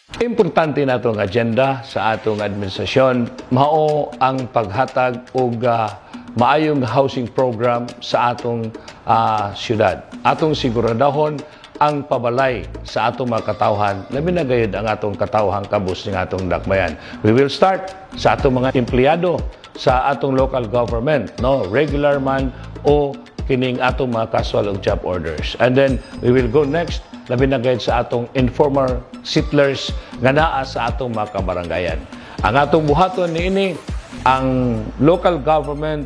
Importante na itong agenda sa atong administrasyon, mao ang paghatag og maayong housing program sa atong syudad. Atong siguradahon ang pabalay sa atong mga katawhan, labi na gayud ang atong katawhang kabus ng atong dakbayan. We will start sa atong mga empleyado sa atong local government, no, regular man o kining atong mga casual og job orders. And then we will go next labi na gayud sa atong informal settlers nga naa sa atong mga kabarangayan. Ang atong buhaton niini, ang local government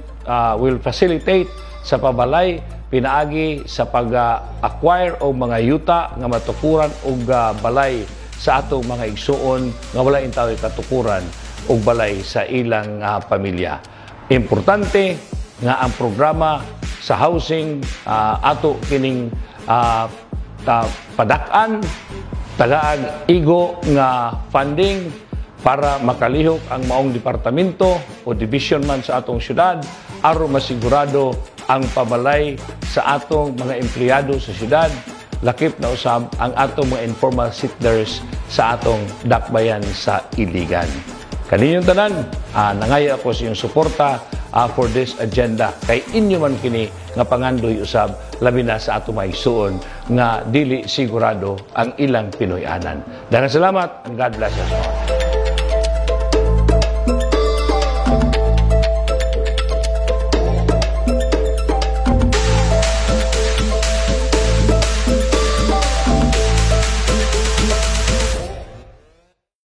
will facilitate sa pabalay pinaagi sa pag-acquire o mga yuta nga matukuran og balay sa atong mga igsuon nga wala intaw katukuran og balay sa ilang pamilya. Importante nga ang programa sa housing ato kining padak-an tagaag igo nga funding para makalihok ang maong departamento o division man sa atong syudad aron masigurado ang pabalay sa atong mga empleyado sa syudad, lakip na usab ang atong mga informal settlers sa atong dakbayan sa Iligan. Kaninyong tanan, nangaya ako sa inyong suporta for this agenda. Kay inyo man kini nga pangandoy usab, labi na sa atong maigsuon nga dili sigurado ang ilang Pinoy-anan. Daghang salamat and God bless us all.